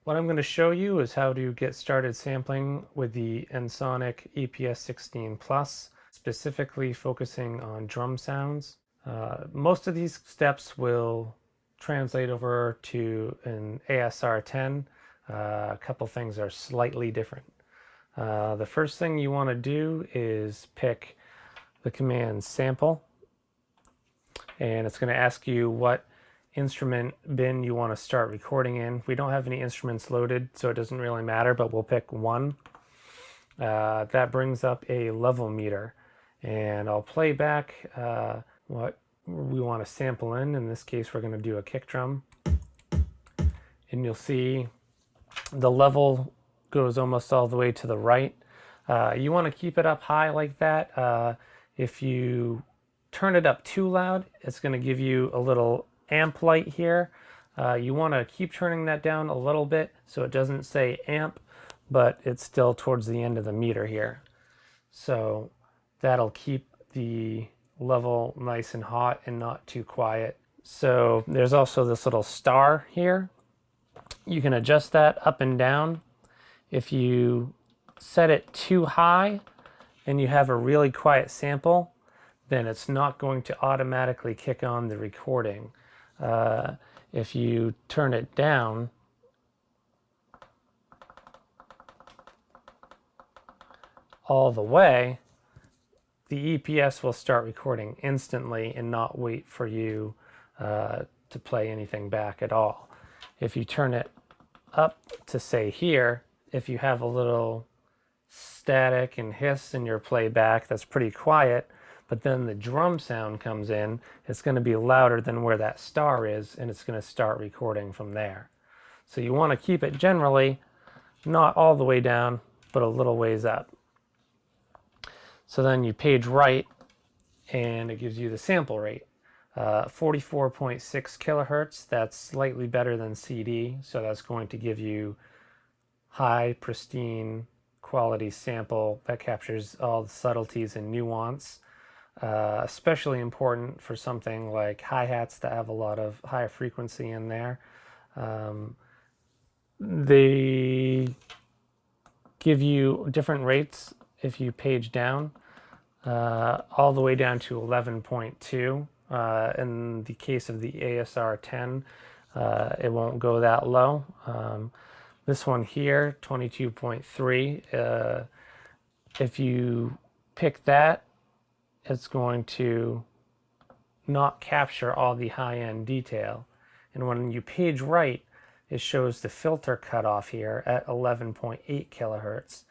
What I'm going to show you is how to get started sampling with the Ensoniq EPS-16 Plus, specifically focusing on drum sounds. Most of these steps will translate over to an ASR10. A couple things are slightly different. The first thing you want to do is pick the command sample, and it's going to ask you what instrument bin you want to start recording in. We don't have any instruments loaded, so it doesn't really matter, but we'll pick one. That brings up a level meter, and I'll play back what we want to sample in. In this case, we're going to do a kick drum, and you'll see the level goes almost all the way to the right. You want to keep it up high like that. If you turn it up too loud, it's going to give you a little amp light here. You want to keep turning that down a little bit so it doesn't say amp, but it's still towards the end of the meter here. So that'll keep the level nice and hot and not too quiet. So there's also this little star here. You can adjust that up and down. If you set it too high and you have a really quiet sample, then it's not going to automatically kick on the recording. If you turn it down, all the way, the EPS will start recording instantly and not wait for you to play anything back at all. If you turn it up to say here, if you have a little static and hiss in your playback that's pretty quiet, but then the drum sound comes in, it's going to be louder than where that star is, and it's going to start recording from there. So you want to keep it generally not all the way down, but a little ways up. So then you page right, and it gives you the sample rate. 44.6 kilohertz, that's slightly better than CD, so that's going to give you high, pristine quality sample that captures all the subtleties and nuance. Especially important for something like hi-hats that have a lot of high frequency in there. They give you different rates if you page down, all the way down to 11.2. In the case of the ASR 10, it won't go that low. This one here, 22.3, if you pick that, it's going to not capture all the high-end detail. And when you page right, it shows the filter cutoff here at 11.8 kilohertz.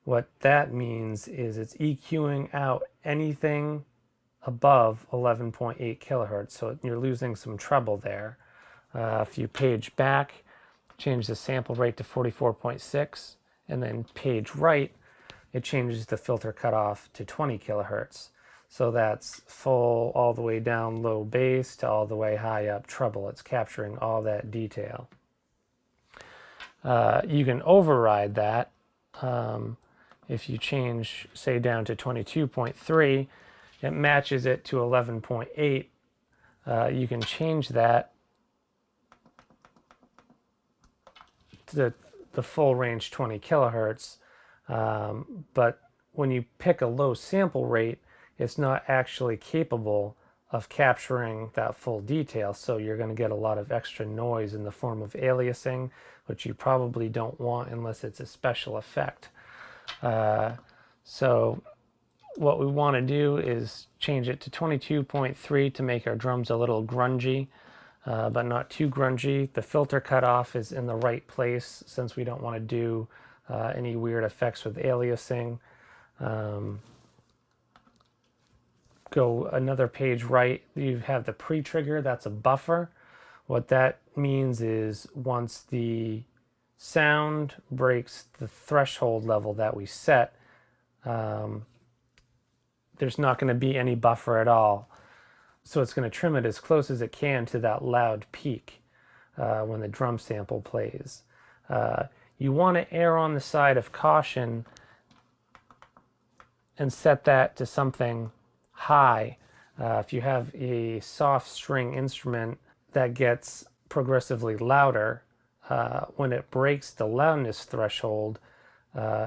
What that means is it's EQing out anything above 11.8 kilohertz, so you're losing some treble there. If you page back, change the sample rate to 44.6, and then page right, it changes the filter cutoff to 20 kilohertz. So that's full all the way down low bass to all the way high up treble. It's capturing all that detail. You can override that. If you change, say, down to 22.3, it matches it to 11.8. You can change that to the full range 20 kilohertz. But when you pick a low sample rate, it's not actually capable of capturing that full detail, so you're going to get a lot of extra noise in the form of aliasing, which you probably don't want unless it's a special effect. So what we want to do is change it to 22.3 to make our drums a little grungy, but not too grungy. The filter cutoff is in the right place since we don't want to do any weird effects with aliasing. Go another page right, you have the pre-trigger, that's a buffer. What that means is once the sound breaks the threshold level that we set, there's not going to be any buffer at all. So it's going to trim it as close as it can to that loud peak when the drum sample plays. You want to err on the side of caution and set that to something high. If you have a soft string instrument that gets progressively louder, when it breaks the loudness threshold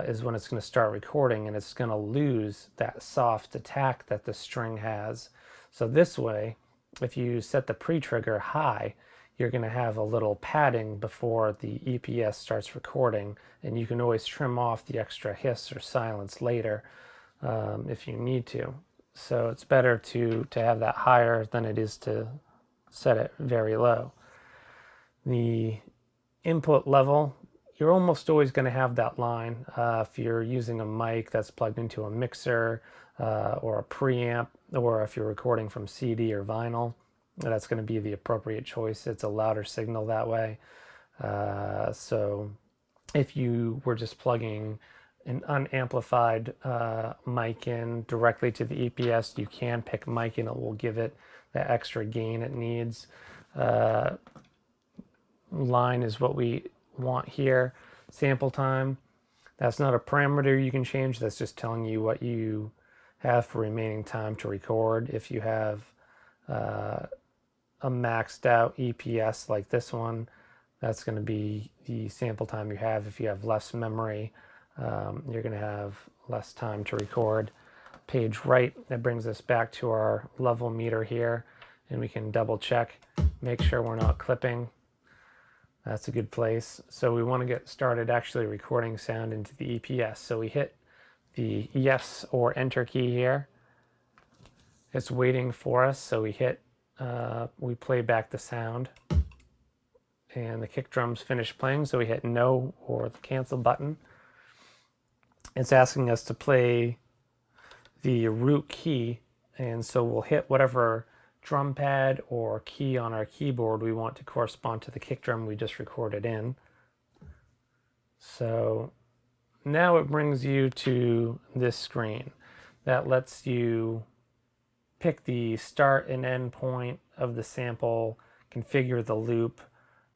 is when it's going to start recording, and it's going to lose that soft attack that the string has. So this way, if you set the pre-trigger high, you're going to have a little padding before the EPS starts recording, and you can always trim off the extra hiss or silence later if you need to. So it's better to have that higher than it is to set it very low. The input level, you're almost always going to have that line. If you're using a mic that's plugged into a mixer or a preamp, or if you're recording from CD or vinyl, that's going to be the appropriate choice. It's a louder signal that way. So if you were just plugging an unamplified mic in directly to the EPS, you can pick mic and it will give it that extra gain it needs. Line is what we want here. Sample time, that's not a parameter you can change. That's just telling you what you have for remaining time to record. If you have a maxed out EPS like this one, that's going to be the sample time you have. If you have less memory, you're going to have less time to record. Page right, that brings us back to our level meter here, and we can double check, make sure we're not clipping. That's a good place. So we want to get started actually recording sound into the EPS. So we hit the yes or enter key here. It's waiting for us, so we hit, we play back the sound, and the kick drum's finished playing, so we hit no or the cancel button. It's asking us to play the root key, and so we'll hit whatever drum pad or key on our keyboard we want to correspond to the kick drum we just recorded in. So now it brings you to this screen that lets you pick the start and end point of the sample, configure the loop,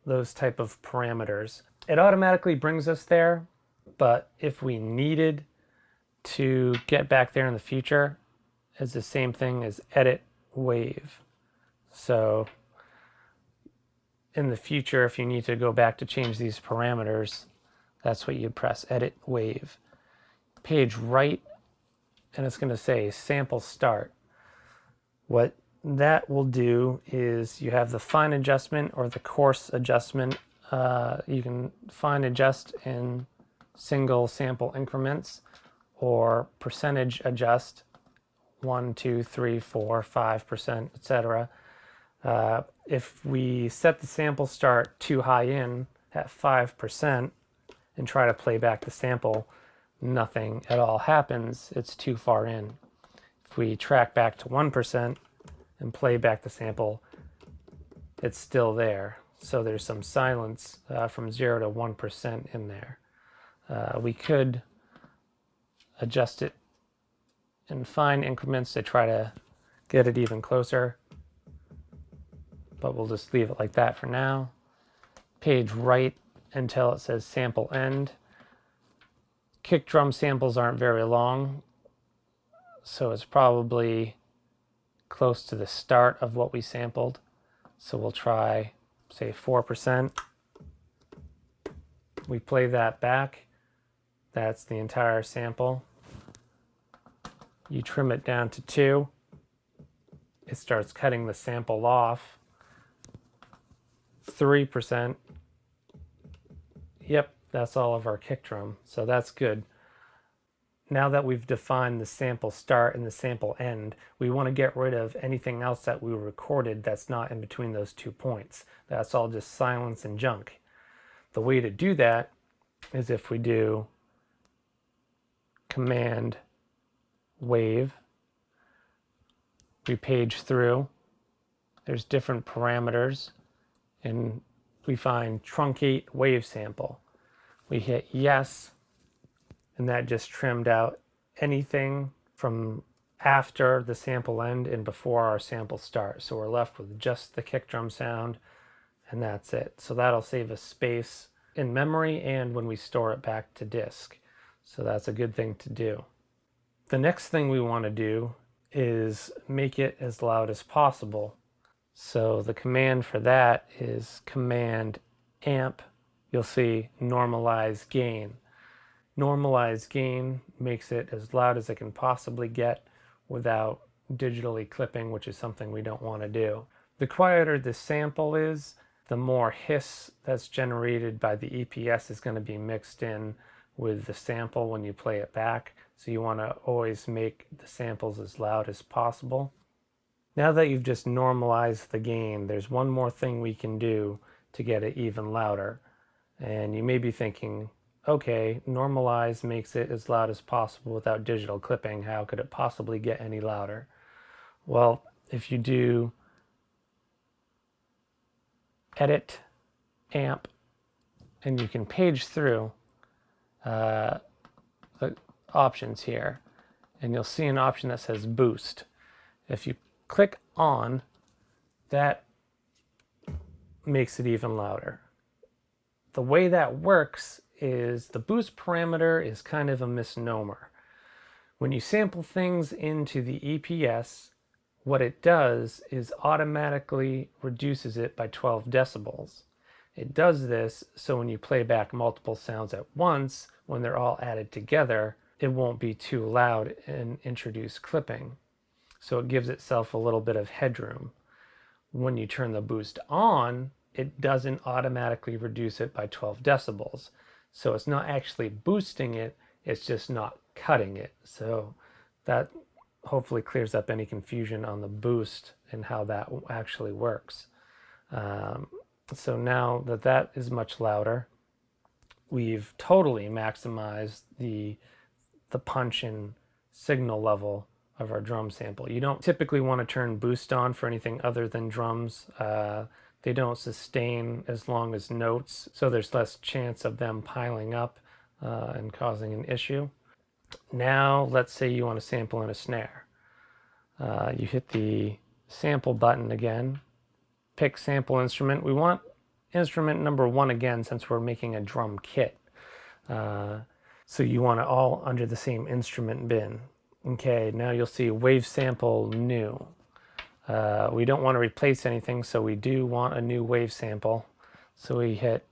those type of parameters. It automatically brings us there, but if we needed to get back there in the future, it's the same thing as edit wave. So in the future, if you need to go back to change these parameters, that's what you'd press, edit wave. Page right, and it's going to say sample start. What that will do is you have the fine adjustment or the coarse adjustment. You can fine adjust in single sample increments or percentage adjust, 1, 2, 3, 4, 5%, etc. If we set the sample start too high in at 5% and try to play back the sample, nothing at all happens. It's too far in. If we track back to 1% and play back the sample, it's still there. So there's some silence from 0 to 1% in there. We could adjust it in fine increments to try to get it even closer, but we'll just leave it like that for now. Page right until it says sample end. Kick drum samples aren't very long, so it's probably close to the start of what we sampled. So we'll try, say, 4%. We play that back. That's the entire sample. You trim it down to 2. It starts cutting the sample off. 3%. Yep, that's all of our kick drum, so that's good. Now that we've defined the sample start and the sample end, we want to get rid of anything else that we recorded that's not in between those 2 points. That's all just silence and junk. The way to do that is if we do Command Wave, we page through, there's different parameters, and we find truncate wave sample. We hit yes, and that just trimmed out anything from after the sample end and before our sample start. So we're left with just the kick drum sound, and that's it. So that'll save us space in memory and when we store it back to disk. So that's a good thing to do. The next thing we want to do is make it as loud as possible. So the command for that is Command Amp you'll see normalize gain. Normalize gain makes it as loud as it can possibly get without digitally clipping, which is something we don't want to do. The quieter the sample is, the more hiss that's generated by the EPS is going to be mixed in with the sample when you play it back. So you want to always make the samples as loud as possible. Now that you've just normalized the gain, there's one more thing we can do to get it even louder. And you may be thinking, okay, normalize makes it as loud as possible without digital clipping. How could it possibly get any louder? Well, if you do edit, amp, and you can page through the options here, and you'll see an option that says boost. If you click on, that makes it even louder. The way that works is the boost parameter is kind of a misnomer. When you sample things into the EPS, what it does is automatically reduces it by 12 decibels. It does this so when you play back multiple sounds at once, when they're all added together, it won't be too loud and introduce clipping. So it gives itself a little bit of headroom. When you turn the boost on, it doesn't automatically reduce it by 12 decibels. So it's not actually boosting it, it's just not cutting it. So that hopefully clears up any confusion on the boost and how that actually works. So now that that is much louder, we've totally maximized the punch and signal level of our drum sample. You don't typically want to turn boost on for anything other than drums. They don't sustain as long as notes, so there's less chance of them piling up and causing an issue. Now, let's say you want to sample in a snare. You hit the sample button again, pick sample instrument. We want instrument number 1 again since we're making a drum kit. So you want it all under the same instrument bin. Okay, now you'll see wave sample new. We don't want to replace anything, so we do want a new wave sample. So we hit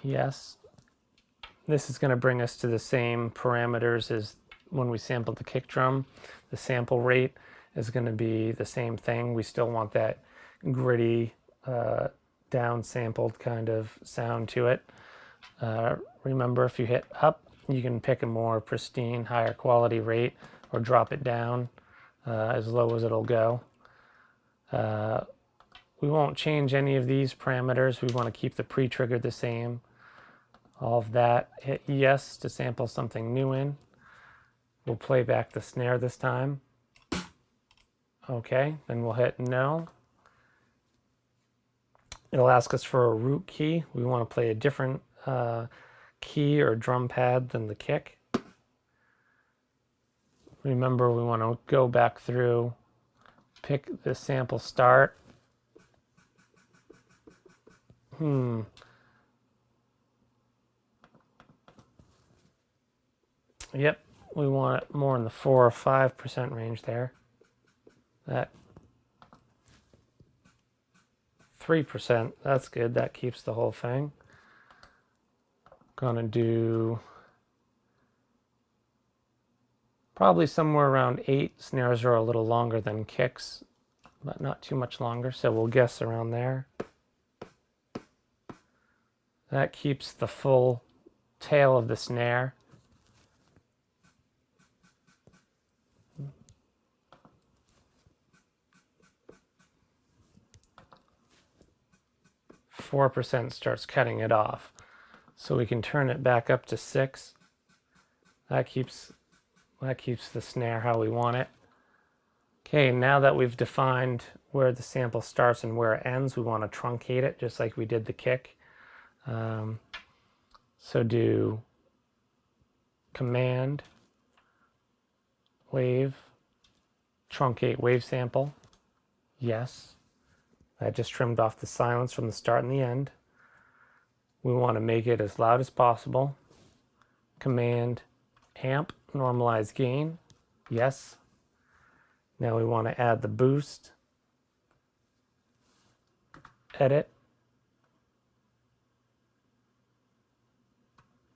yes. This is going to bring us to the same parameters as when we sampled the kick drum. The sample rate is going to be the same thing. We still want that gritty, down-sampled kind of sound to it. Remember, if you hit up, you can pick a more pristine, higher quality rate or drop it down as low as it'll go. We won't change any of these parameters. We want to keep the pre-trigger the same. All of that. Hit yes to sample something new in. We'll play back the snare this time. Okay, then we'll hit no. It'll ask us for a root key. We want to play a different key or drum pad than the kick. Remember, we want to go back through, pick the sample start. Yep, we want it more in the 4 or 5% range there. That 3%, that's good. That keeps the whole thing. Gonna do probably somewhere around 8. Snares are a little longer than kicks, but not too much longer, so we'll guess around there. That keeps the full tail of the snare. .4% starts cutting it off. So we can turn it back up to 6. That keeps the snare how we want it. Okay, now that we've defined where the sample starts and where it ends, we want to truncate it just like we did the kick. So do command wave truncate wave sample. Yes. That just trimmed off the silence from the start and the end. We want to make it as loud as possible. Command amp normalize gain. Yes. Now we want to add the boost. Edit.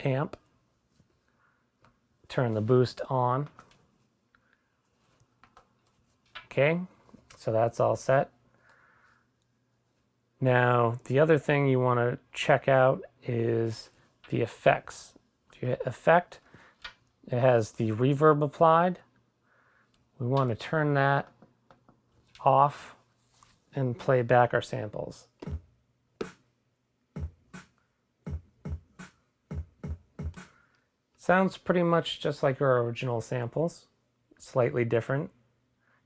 amp, turn the boost on. Okay, so that's all set. Now, the other thing you want to check out is the effects. If you hit effect, it has the reverb applied. We want to turn that off and play back our samples. Sounds pretty much just like our original samples, slightly different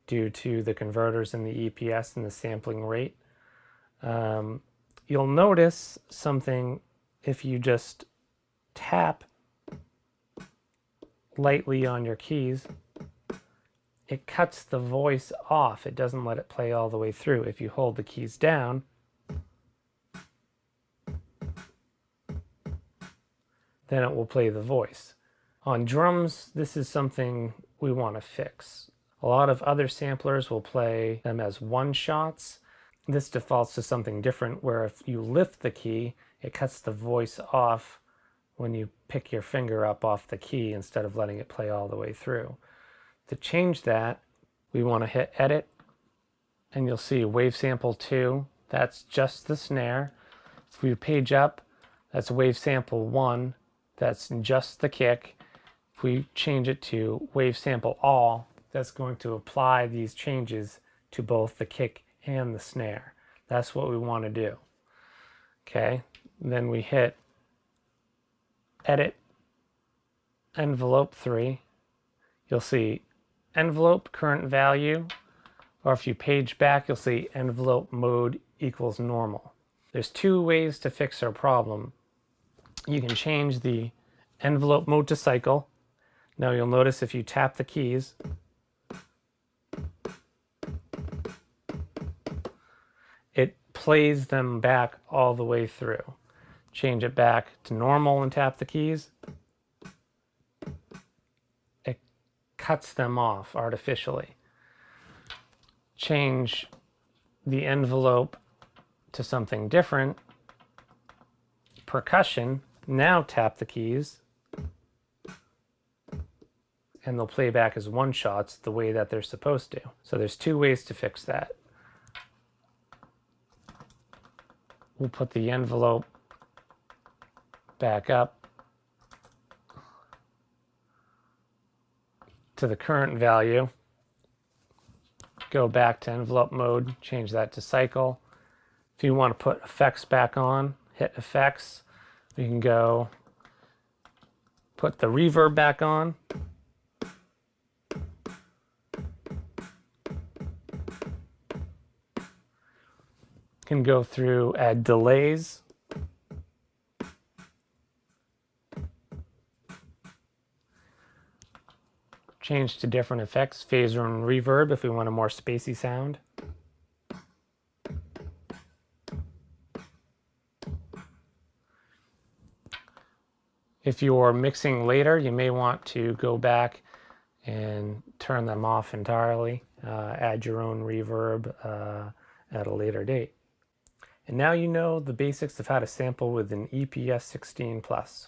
due to the converters in the EPS and the sampling rate. You'll notice something if you just tap lightly on your keys. It cuts the voice off. It doesn't let it play all the way through. If you hold the keys down, then it will play the voice. On drums, this is something we want to fix. A lot of other samplers will play them as one-shots. This defaults to something different, where if you lift the key, it cuts the voice off when you pick your finger up off the key instead of letting it play all the way through. To change that, we want to hit Edit, and you'll see Wave Sample 2. That's just the snare. If we page up, that's Wave Sample 1. That's just the kick. If we change it to Wave Sample All, that's going to apply these changes to both the kick and the snare. That's what we want to do. Okay, then we hit Edit, Envelope 3. You'll see Envelope Current Value, or if you page back, you'll see Envelope Mode equals normal. There's two ways to fix our problem. You can change the envelope mode to cycle. Now you'll notice if you tap the keys, it plays them back all the way through. Change it back to normal and tap the keys. It cuts them off artificially. Change the envelope to something different. Percussion, now tap the keys, and they'll play back as one-shots the way that they're supposed to. So there's two ways to fix that. We'll put the envelope back up to the current value. Go back to envelope mode, change that to cycle. If you want to put effects back on, hit effects. We can go put the reverb back on. Can go through, add delays. Change to different effects, phaser and reverb if we want a more spacey sound. If you're mixing later, you may want to go back and turn them off entirely, add your own reverb at a later date. And now you know the basics of how to sample with an EPS-16 Plus.